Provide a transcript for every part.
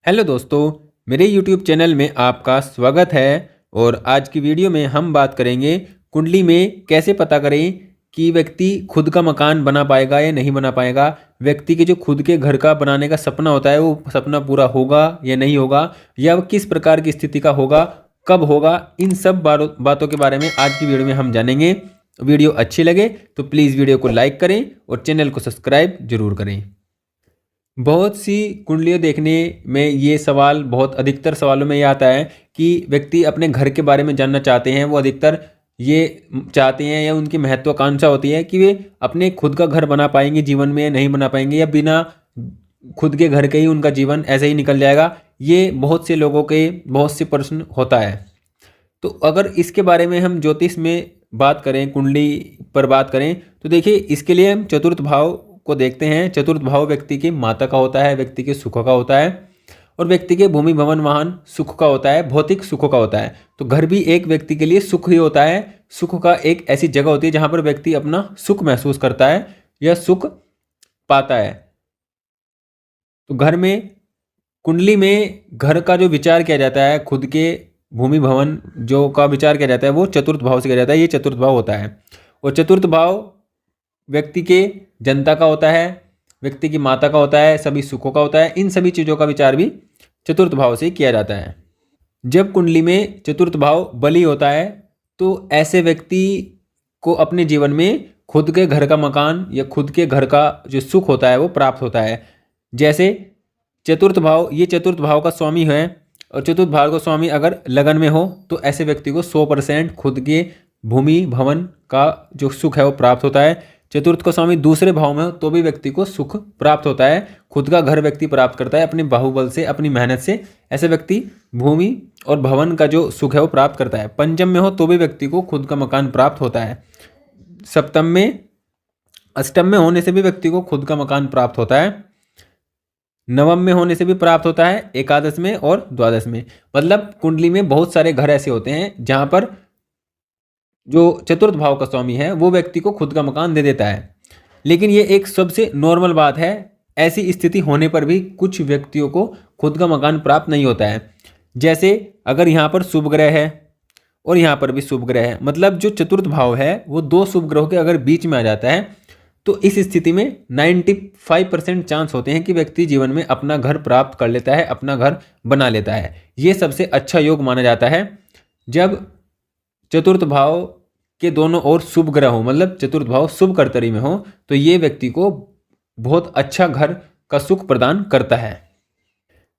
Hello दोस्तों, मेरे YouTube channel में आपका स्वागत है। और आज की वीडियो में हम बात करेंगे कुंडली में कैसे पता करें कि व्यक्ति खुद का मकान बना पाएगा या नहीं बना पाएगा। व्यक्ति के जो खुद के घर का बनाने का सपना होता है वो सपना पूरा होगा या नहीं होगा, या वो किस प्रकार की स्थिति का होगा, कब होगा। इन सब बातों के बारे में आज की वीडियो में हम जानेंगे। वीडियो अच्छी लगे तो प्लीज़ वीडियो को लाइक करें और चैनल को सब्सक्राइब जरूर करें। बहुत सी कुंडलियाँ देखने में ये सवाल बहुत अधिकतर सवालों में ये आता है कि व्यक्ति अपने घर के बारे में जानना चाहते हैं। वो अधिकतर ये चाहते हैं या उनकी महत्वाकांक्षा होती है कि वे अपने खुद का घर बना पाएंगे जीवन में या नहीं बना पाएंगे, या बिना खुद के घर के ही उनका जीवन ऐसे ही निकल जाएगा। ये बहुत से लोगों के बहुत से प्रश्न होता है। तो अगर इसके बारे में हम ज्योतिष में बात करें, कुंडली पर बात करें, तो देखिए इसके लिए हम चतुर्थ भाव को देखते हैं। चतुर्थ भाव व्यक्ति के माता का होता है, व्यक्ति के सुख का होता है, और व्यक्ति के भूमि भवन वाहन सुख का होता है, भौतिक सुख का होता है। तो घर भी एक व्यक्ति के लिए सुख ही होता है। सुख का एक ऐसी जगह होती है जहाँ पर व्यक्ति अपना सुख महसूस करता है या सुख पाता है। तो घर में, कुंडली में घर का जो विचार किया जाता है, खुद के भूमि भवन जो का विचार किया जाता है वो चतुर्थ भाव से किया जाता है। ये चतुर्थ भाव होता है। और चतुर्थ भाव व्यक्ति के जनता का होता है, व्यक्ति की माता का होता है, सभी सुखों का होता है। इन सभी चीज़ों का विचार भी चतुर्थ भाव से किया जाता है। जब कुंडली में चतुर्थ भाव बली होता है तो ऐसे व्यक्ति को अपने जीवन में खुद के घर का मकान या खुद के घर का जो सुख होता है वो प्राप्त होता है। जैसे चतुर्थ भाव, ये चतुर्थ भाव का स्वामी है, और चतुर्थ भाव का स्वामी अगर लगन में हो तो ऐसे व्यक्ति को 100% खुद के भूमि भवन का जो सुख है वो प्राप्त होता है। चतुर्थ का स्वामी दूसरे भाव में हो तो भी व्यक्ति को सुख प्राप्त होता है। खुद का घर व्यक्ति प्राप्त करता है अपने बाहुबल से, अपनी मेहनत से। ऐसे व्यक्ति भूमि और भवन का जो सुख है वो प्राप्त करता है। पंचम में हो तो भी व्यक्ति को खुद का मकान प्राप्त होता है। सप्तम में, अष्टम में होने से भी व्यक्ति को खुद का मकान प्राप्त होता है। नवम में होने से भी प्राप्त होता है, एकादश में और द्वादश में। मतलब कुंडली में बहुत सारे घर ऐसे होते हैं जहाँ पर जो चतुर्थ भाव का स्वामी है वो व्यक्ति को खुद का मकान दे देता है। लेकिन ये एक सबसे नॉर्मल बात है। ऐसी स्थिति होने पर भी कुछ व्यक्तियों को खुद का मकान प्राप्त नहीं होता है। जैसे अगर यहाँ पर शुभ ग्रह है और यहाँ पर भी शुभ ग्रह है, मतलब जो चतुर्थ भाव है वो दो शुभ ग्रहों के अगर बीच में आ जाता है तो इस स्थिति में 95% चांस होते हैं कि व्यक्ति जीवन में अपना घर प्राप्त कर लेता है, अपना घर बना लेता है। ये सबसे अच्छा योग माना जाता है जब चतुर्थ भाव के दोनों ओर शुभ ग्रह हो, मतलब चतुर्थ भाव शुभ कर्तरी में हो, तो ये व्यक्ति को बहुत अच्छा घर का सुख प्रदान करता है।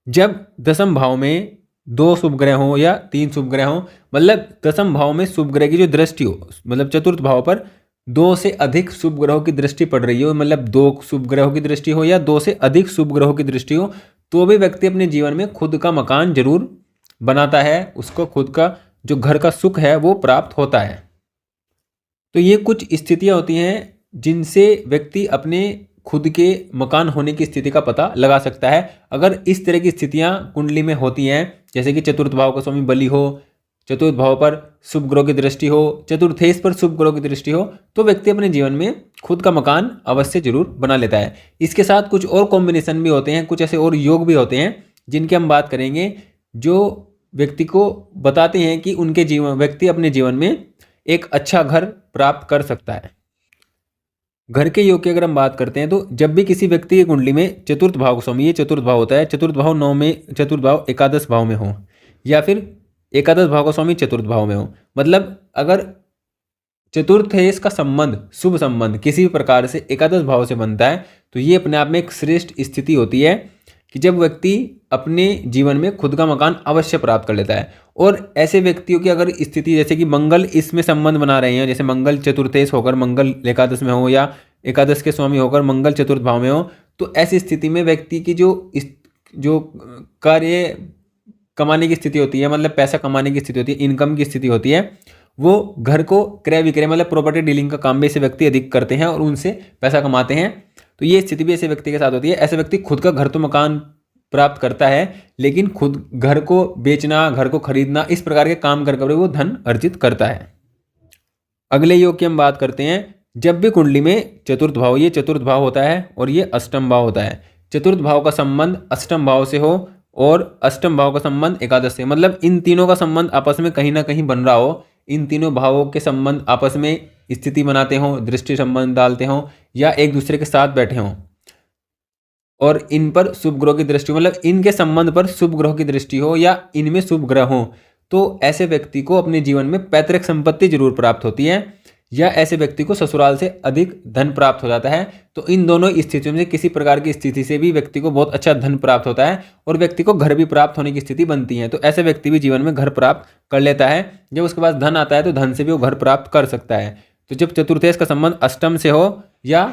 जब दसम भाव में 2 शुभ ग्रह हो या 3 शुभ ग्रह हो, मतलब दसम भाव में शुभ ग्रह की जो दृष्टि हो, मतलब चतुर्थ भाव पर 2 से अधिक शुभ ग्रहों की दृष्टि पड़ रही हो, मतलब 2 शुभ ग्रहों की दृष्टि हो या 2 से अधिक शुभ ग्रहों की दृष्टि हो, तो भी व्यक्ति अपने जीवन में खुद का मकान जरूर बनाता है। उसको खुद का जो घर का सुख है वो प्राप्त होता है। तो ये कुछ स्थितियां होती हैं जिनसे व्यक्ति अपने खुद के मकान होने की स्थिति का पता लगा सकता है। अगर इस तरह की स्थितियां कुंडली में होती हैं, जैसे कि चतुर्थ भाव का स्वामी बली हो, चतुर्थ भाव पर शुभ ग्रह की दृष्टि हो, चतुर्थेश पर शुभ ग्रह की दृष्टि हो, तो व्यक्ति अपने जीवन में खुद का मकान अवश्य जरूर बना लेता है। इसके साथ कुछ और कॉम्बिनेशन भी होते हैं, कुछ ऐसे और योग भी होते हैं जिनकी हम बात करेंगे, जो व्यक्ति को बताते हैं कि उनके जीवन, व्यक्ति अपने जीवन में एक अच्छा घर प्राप्त कर सकता है। घर के योग की अगर हम बात करते हैं तो जब भी किसी व्यक्ति की कुंडली में चतुर्थ भाव स्वामी, ये चतुर्थ भाव होता है, चतुर्थ भाव 9 में, चतुर्थ भाव एकादश भाव में हो, या फिर एकादश भाव का स्वामी चतुर्थ भाव में हो, मतलब अगर चतुर्थेश का संबंध, शुभ संबंध किसी भी प्रकार से एकादश भाव से बनता है, तो ये अपने आप में एक श्रेष्ठ स्थिति होती है कि जब व्यक्ति अपने जीवन में खुद का मकान अवश्य प्राप्त कर लेता है। और ऐसे व्यक्तियों की अगर स्थिति, जैसे कि मंगल इसमें संबंध बना रहे हैं, जैसे मंगल चतुर्थेश होकर मंगल एकादश में हो, या एकादश के स्वामी होकर मंगल चतुर्थ भाव में हो, तो ऐसी स्थिति में व्यक्ति की जो कार्य कमाने की स्थिति होती है, मतलब पैसा कमाने की स्थिति होती है, इनकम की स्थिति होती है, वो घर को क्रय विक्रय, मतलब प्रॉपर्टी डीलिंग का काम भी ऐसे व्यक्ति अधिक करते हैं और उनसे पैसा कमाते हैं। तो ये स्थिति भी ऐसे व्यक्ति के साथ होती है। ऐसे व्यक्ति खुद का घर तो मकान प्राप्त करता है, लेकिन खुद घर को बेचना, घर को खरीदना, इस प्रकार के काम कर वो धन अर्जित करता है। अगले योग की हम बात करते हैं। जब भी कुंडली में चतुर्थ भाव, ये चतुर्थ भाव होता है और ये अष्टम भाव होता है। चतुर्थ भाव का संबंध अष्टम भाव से हो और अष्टम भाव का संबंध एकादश से, मतलब इन तीनों का संबंध आपस में कहीं ना कहीं बन रहा हो, इन तीनों भावों के संबंध आपस में स्थिति बनाते हों, दृष्टि संबंध डालते हों, या एक दूसरे के साथ बैठे हों और इन पर शुभ ग्रह की दृष्टि, मतलब इनके संबंध पर शुभ ग्रह की दृष्टि हो या इनमें शुभ ग्रह हो, तो ऐसे व्यक्ति को अपने जीवन में पैतृक संपत्ति जरूर प्राप्त होती है या ऐसे व्यक्ति को ससुराल से अधिक धन प्राप्त हो जाता है। तो इन दोनों स्थितियों में से किसी प्रकार की स्थिति से भी व्यक्ति को बहुत अच्छा धन प्राप्त होता है और व्यक्ति को घर भी प्राप्त होने की स्थिति बनती है। तो ऐसे व्यक्ति भी जीवन में घर प्राप्त कर लेता है। जब उसके पास धन आता है तो धन से भी वो घर प्राप्त कर सकता है। तो जब चतुर्थेश का संबंध अष्टम से हो या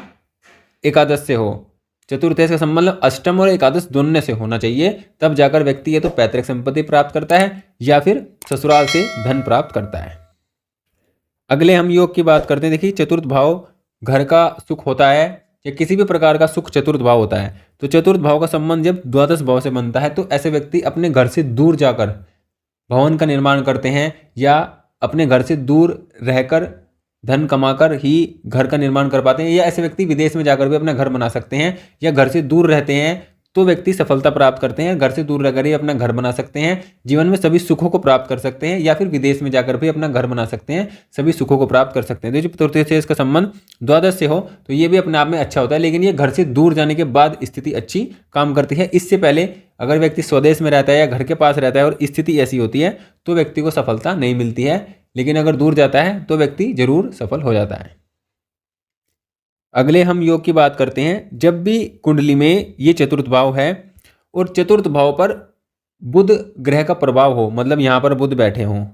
एकादश से हो, चतुर्थेश का संबंध अष्टम और एकादश दोनों से होना चाहिए, तब जाकर व्यक्ति ये तो पैतृक संपत्ति प्राप्त करता है या फिर ससुराल से धन प्राप्त करता है। अगले हम योग की बात करते हैं। देखिए, चतुर्थ भाव घर का सुख होता है या किसी भी प्रकार का सुख चतुर्थ भाव होता है। तो चतुर्थ भाव का संबंध जब द्वादश भाव से बनता है तो ऐसे व्यक्ति अपने घर से दूर जाकर भवन का निर्माण करते हैं या अपने घर से दूर रहकर धन कमाकर ही घर का निर्माण कर पाते हैं, या ऐसे व्यक्ति विदेश में जाकर भी अपना घर बना सकते हैं या घर से दूर रहते हैं तो व्यक्ति सफलता प्राप्त करते हैं, घर से दूर रहकर ही अपना घर बना सकते हैं, जीवन में सभी सुखों को प्राप्त कर सकते हैं, या फिर विदेश में जाकर भी अपना घर बना सकते हैं, सभी सुखों को प्राप्त कर सकते हैं। तो जो चतुर्थेश का संबंध द्वादश से हो तो ये भी अपने आप में अच्छा होता है, लेकिन ये घर से दूर जाने के बाद स्थिति अच्छी काम करती है। इससे पहले अगर व्यक्ति स्वदेश में रहता है या घर के पास रहता है और स्थिति ऐसी होती है तो व्यक्ति को सफलता नहीं मिलती है, लेकिन अगर दूर जाता है तो व्यक्ति जरूर सफल हो जाता है। अगले हम योग की बात करते हैं। जब भी कुंडली में ये चतुर्थ भाव है और चतुर्थ भाव पर बुध ग्रह का प्रभाव हो, मतलब यहाँ पर बुध बैठे हों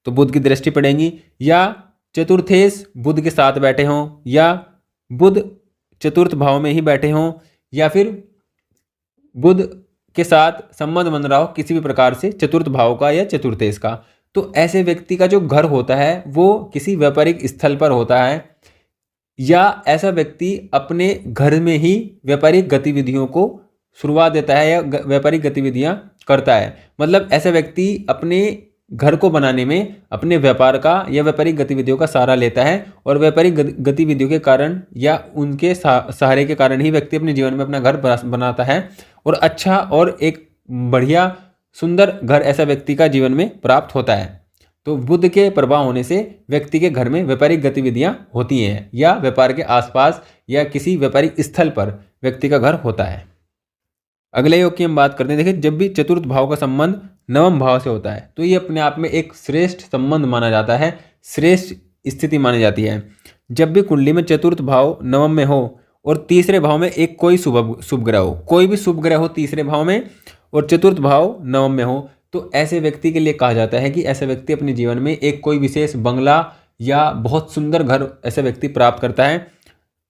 तो बुध की दृष्टि पड़ेगी, या चतुर्थेश बुध के साथ बैठे हों, या बुध चतुर्थ भाव में ही बैठे हों, या फिर बुध के साथ संबंध बन रहा हो किसी भी प्रकार से चतुर्थ भाव का या चतुर्थेश का, तो ऐसे व्यक्ति का जो घर होता है वो किसी व्यापारिक स्थल पर होता है, या ऐसा व्यक्ति अपने घर में ही व्यापारिक गतिविधियों को शुरुआत देता है या व्यापारिक गतिविधियां करता है। मतलब ऐसा व्यक्ति अपने घर को बनाने में अपने व्यापार का या व्यापारिक गतिविधियों का सहारा लेता है और व्यापारिक गतिविधियों के कारण या उनके सहारे के कारण ही व्यक्ति अपने जीवन में अपना घर बनाता है और अच्छा और एक बढ़िया सुंदर घर ऐसा व्यक्ति का जीवन में प्राप्त होता है। तो बुध के प्रभाव होने से व्यक्ति के घर में व्यापारिक गतिविधियां होती हैं या व्यापार के आसपास या किसी व्यापारिक स्थल पर व्यक्ति का घर होता है। अगले योग की हम बात करते हैं। देखिए, जब भी चतुर्थ भाव का संबंध नवम भाव से होता है तो ये अपने आप में एक श्रेष्ठ संबंध माना जाता है, श्रेष्ठ स्थिति मानी जाती है। जब भी कुंडली में चतुर्थ भाव नवम में हो और तीसरे भाव में एक कोई शुभ ग्रह हो, कोई भी शुभ ग्रह हो तीसरे भाव में और चतुर्थ भाव नवम में हो, तो ऐसे व्यक्ति के लिए कहा जाता है कि ऐसा व्यक्ति अपने जीवन में एक कोई विशेष बंगला या बहुत सुंदर घर ऐसा व्यक्ति प्राप्त करता है।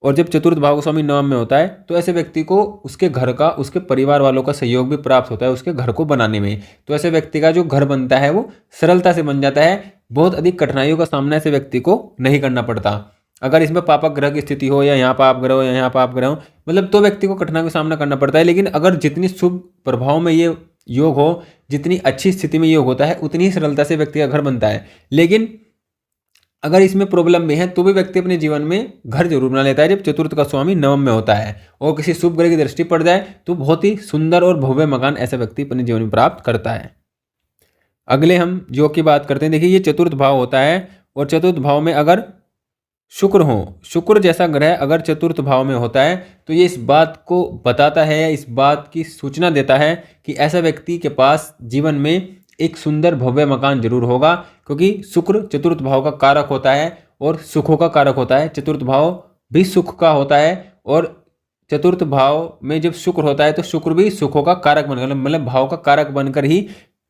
और जब चतुर्थ भाव का स्वामी नवम में होता है तो ऐसे व्यक्ति को उसके घर का, उसके परिवार वालों का सहयोग भी प्राप्त होता है उसके घर को बनाने में। तो ऐसे व्यक्ति का जो घर बनता है वो सरलता से बन जाता है, बहुत अधिक कठिनाइयों का सामना ऐसे व्यक्ति को नहीं करना पड़ता। अगर इसमें पापक ग्रह की स्थिति हो या यहाँ पाप ग्रह हो या यहाँ पाप ग्रह हो, मतलब तो व्यक्ति को कठिनाइयों का सामना करना पड़ता है। लेकिन अगर जितनी शुभ प्रभाव में ये योग हो, जितनी अच्छी स्थिति में योग होता है, उतनी ही सरलता से व्यक्ति का घर बनता है। लेकिन अगर इसमें प्रॉब्लम भी है तो भी व्यक्ति अपने जीवन में घर जरूर बना लेता है जब चतुर्थ का स्वामी नवम में होता है और किसी शुभ ग्रह की दृष्टि पड़ जाए तो बहुत ही सुंदर और भव्य मकान ऐसा व्यक्ति अपने जीवन में प्राप्त करता है। अगले हम योग की बात करते हैं। देखिए, ये चतुर्थ भाव होता है और चतुर्थ भाव में अगर शुक्र हो, शुक्र जैसा ग्रह अगर चतुर्थ भाव में होता है तो ये इस बात को बताता है, इस बात की सूचना देता है कि ऐसा व्यक्ति के पास जीवन में एक सुंदर भव्य मकान जरूर होगा, क्योंकि शुक्र चतुर्थ भाव का कारक होता है और सुखों का कारक होता है। चतुर्थ भाव भी सुख का होता है और चतुर्थ भाव में जब शुक्र होता है तो शुक्र भी सुखों का कारक बनकर, मतलब भाव का कारक बनकर ही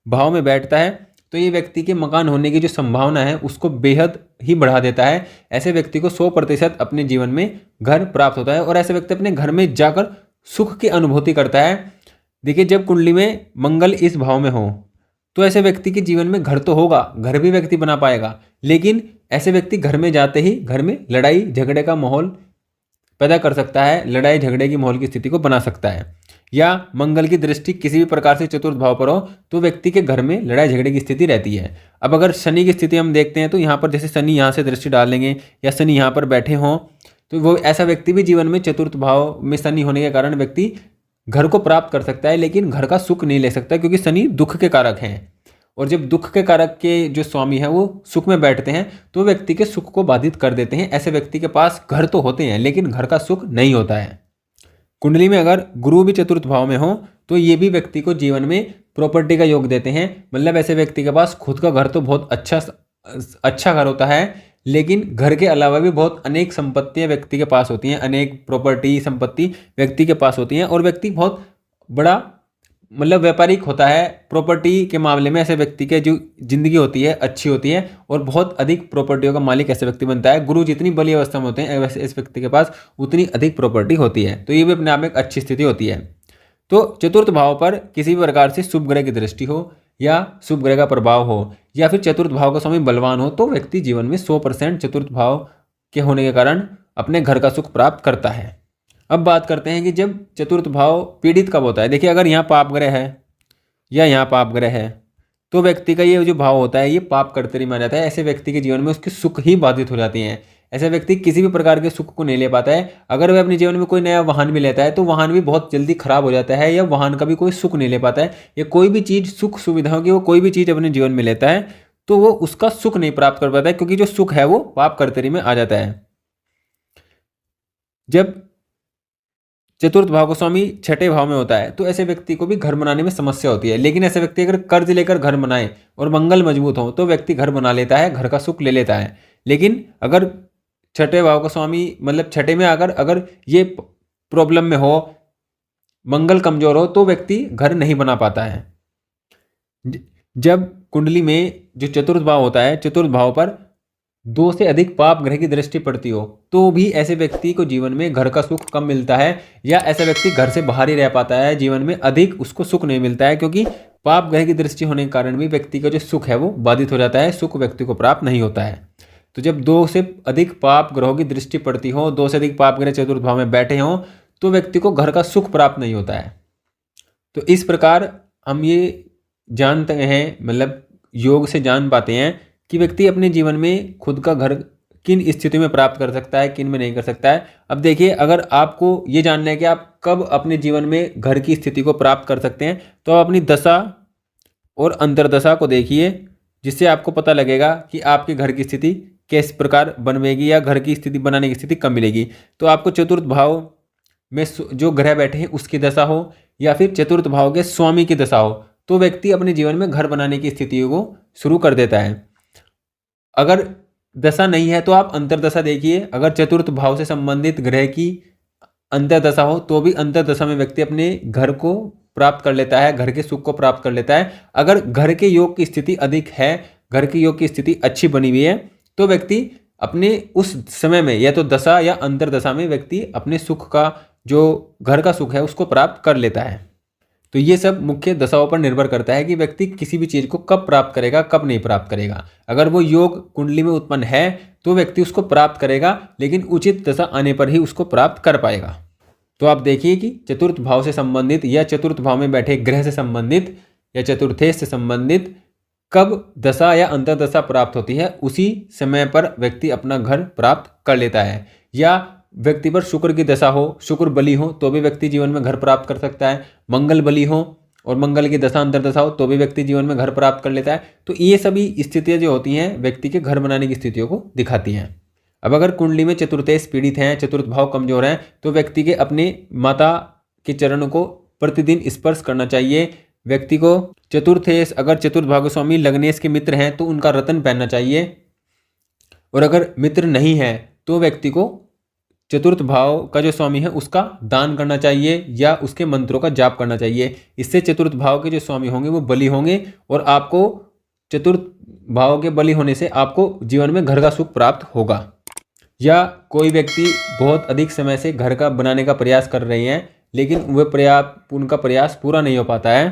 भाव में बैठता है। तो ये व्यक्ति के मकान होने की जो संभावना है उसको बेहद ही बढ़ा देता है। ऐसे व्यक्ति को 100% अपने जीवन में घर प्राप्त होता है और ऐसे व्यक्ति अपने घर में जाकर सुख की अनुभूति करता है। देखिए, जब कुंडली में मंगल इस भाव में हो तो ऐसे व्यक्ति के जीवन में घर तो होगा, घर भी व्यक्ति बना पाएगा, लेकिन ऐसे व्यक्ति घर में जाते ही घर में लड़ाई झगड़े का माहौल पैदा कर सकता है, लड़ाई झगड़े की माहौल की स्थिति को बना सकता है। या मंगल की दृष्टि किसी भी प्रकार से चतुर्थ भाव पर हो तो व्यक्ति के घर में लड़ाई झगड़े की स्थिति रहती है। अब अगर शनि की स्थिति हम देखते हैं तो यहाँ पर जैसे शनि यहाँ से दृष्टि डालेंगे या शनि यहाँ पर बैठे हों तो वो ऐसा व्यक्ति भी जीवन में चतुर्थ भाव में शनि होने के कारण व्यक्ति घर को प्राप्त कर सकता है लेकिन घर का सुख नहीं ले सकता, क्योंकि शनि दुख के कारक हैं। और जब दुख के कारक के जो स्वामी हैं वो सुख में बैठते हैं तो व्यक्ति के सुख को बाधित कर देते हैं। ऐसे व्यक्ति के पास घर तो होते हैं लेकिन घर का सुख नहीं होता है। कुंडली में अगर गुरु भी चतुर्थ भाव में हो तो ये भी व्यक्ति को जीवन में प्रॉपर्टी का योग देते हैं। मतलब ऐसे व्यक्ति के पास खुद का घर तो बहुत अच्छा घर होता है, लेकिन घर के अलावा भी बहुत अनेक संपत्तियां व्यक्ति के पास होती हैं, अनेक प्रॉपर्टी संपत्ति व्यक्ति के पास होती हैं और व्यक्ति बहुत बड़ा मतलब व्यापारिक होता है प्रॉपर्टी के मामले में। ऐसे व्यक्ति के जो जिंदगी होती है अच्छी होती है और बहुत अधिक प्रॉपर्टियों का मालिक ऐसे व्यक्ति बनता है। गुरु जितनी बली अवस्था में होते हैं वैसे इस व्यक्ति के पास उतनी अधिक प्रॉपर्टी होती है, तो ये भी अपने आप में एक अच्छी स्थिति होती है। तो चतुर्थ भाव पर किसी भी प्रकार से शुभ ग्रह की दृष्टि हो या शुभ ग्रह का प्रभाव हो या फिर चतुर्थ भाव का स्वामी बलवान हो तो व्यक्ति जीवन में 100% चतुर्थ भाव के होने के कारण अपने घर का सुख प्राप्त करता है। अब बात करते हैं कि जब चतुर्थ भाव पीड़ित कब होता है। देखिए, अगर यहाँ पाप ग्रह है या यहाँ पाप ग्रह है तो व्यक्ति का ये जो भाव होता है ये पाप कर्तरी माना जाता है। ऐसे व्यक्ति के जीवन में उसके सुख ही बाधित हो जाती हैं। ऐसे व्यक्ति किसी भी प्रकार के सुख को नहीं ले पाता है। अगर वह अपने जीवन में कोई नया वाहन भी लेता है तो वाहन भी बहुत जल्दी खराब हो जाता है या वाहन का भी कोई सुख नहीं ले पाता है, या कोई भी चीज़ सुख सुविधाओं की वो कोई भी चीज़ अपने जीवन में लेता है तो वो उसका सुख नहीं प्राप्त कर पाता है, क्योंकि जो सुख है वो पाप कर्तरी में आ जाता है। जब चतुर्थ भाव का स्वामी छठे भाव में होता है तो ऐसे व्यक्ति को भी घर बनाने में समस्या होती है। लेकिन ऐसे व्यक्ति अगर कर्ज लेकर घर बनाए और मंगल मजबूत हो तो व्यक्ति घर बना लेता है, घर का सुख ले लेता है। लेकिन अगर छठे भाव का स्वामी मतलब छठे में अगर ये प्रॉब्लम में हो, मंगल कमजोर हो तो व्यक्ति घर नहीं बना पाता है। जब कुंडली में जो चतुर्थ भाव होता है, चतुर्थ भाव पर 2 से अधिक पाप ग्रह की दृष्टि पड़ती हो तो भी ऐसे व्यक्ति को जीवन में घर का सुख कम मिलता है, या ऐसा व्यक्ति घर से बाहर ही रह पाता है, जीवन में अधिक उसको सुख नहीं मिलता है, क्योंकि पाप ग्रह की दृष्टि होने के कारण भी व्यक्ति का जो सुख है वो बाधित हो जाता है, सुख व्यक्ति को प्राप्त नहीं होता है। तो जब 2 से अधिक पाप ग्रहों की दृष्टि पड़ती हो, 2 से अधिक पाप ग्रह चतुर्थ भाव में बैठे हों तो व्यक्ति को घर का सुख प्राप्त नहीं होता है। तो इस प्रकार हम ये जानते हैं, मतलब योग से जान पाते हैं कि व्यक्ति अपने जीवन में खुद का घर किन स्थितियों में प्राप्त कर सकता है, किन में नहीं कर सकता है। अब देखिए, अगर आपको ये जानना है कि आप कब अपने जीवन में घर की स्थिति को प्राप्त कर सकते हैं तो आप अपनी दशा और अंतर्दशा को देखिए, जिससे आपको पता लगेगा कि आपके घर की स्थिति किस प्रकार बनेगी या घर की स्थिति बनाने की स्थिति कब मिलेगी। तो आपको चतुर्थ भाव में जो ग्रह बैठे हैं उसकी दशा हो या फिर चतुर्थ भाव के स्वामी की दशा हो तो व्यक्ति अपने जीवन में घर बनाने की स्थितियों को शुरू कर देता है। अगर दशा नहीं है तो आप अंतर्दशा देखिए। अगर चतुर्थ भाव से संबंधित ग्रह की अंतर्दशा हो तो भी अंतर्दशा में व्यक्ति अपने घर को प्राप्त कर लेता है, घर के सुख को प्राप्त कर लेता है। अगर घर के योग की स्थिति अधिक है, घर के योग की स्थिति अच्छी बनी हुई है तो व्यक्ति अपने उस समय में या तो दशा या अंतर्दशा में व्यक्ति अपने सुख का जो घर का सुख है उसको प्राप्त कर लेता है। तो ये सब मुख्य दशाओं पर निर्भर करता है कि व्यक्ति किसी भी चीज़ को कब प्राप्त करेगा, कब नहीं प्राप्त करेगा। अगर वो योग कुंडली में उत्पन्न है तो व्यक्ति उसको प्राप्त करेगा, लेकिन उचित दशा आने पर ही उसको प्राप्त कर पाएगा। तो आप देखिए कि चतुर्थ भाव से संबंधित या चतुर्थ भाव में बैठे ग्रह से संबंधित या चतुर्थेश से संबंधित कब दशा या अंतर्दशा प्राप्त होती है, उसी समय पर व्यक्ति अपना घर प्राप्त कर लेता है। या व्यक्ति पर शुक्र की दशा हो, शुक्र बली हो तो भी व्यक्ति जीवन में घर प्राप्त कर सकता है। मंगल बली हो और मंगल की दशा अंतर्दशा हो तो भी व्यक्ति जीवन में घर प्राप्त कर लेता है। तो ये सभी स्थितियां जो होती हैं व्यक्ति के घर बनाने की स्थितियों को दिखाती हैं। अब अगर कुंडली में चतुर्थेश पीड़ित हैं, चतुर्थ भाव कमजोर हैं तो व्यक्ति के अपने माता के चरणों को प्रतिदिन स्पर्श करना चाहिए। व्यक्ति को चतुर्थेश, अगर चतुर्थ भाव के स्वामी लग्नेश के मित्र हैं तो उनका रत्न पहनना चाहिए, और अगर मित्र नहीं है तो व्यक्ति को चतुर्थ भाव का जो स्वामी है उसका दान करना चाहिए या उसके मंत्रों का जाप करना चाहिए। इससे चतुर्थ भाव के जो स्वामी होंगे वो बली होंगे और आपको चतुर्थ भाव के बली होने से आपको जीवन में घर का सुख प्राप्त होगा। या कोई व्यक्ति बहुत अधिक समय से घर का बनाने का प्रयास कर रहे हैं लेकिन उनका प्रयास पूरा नहीं हो पाता है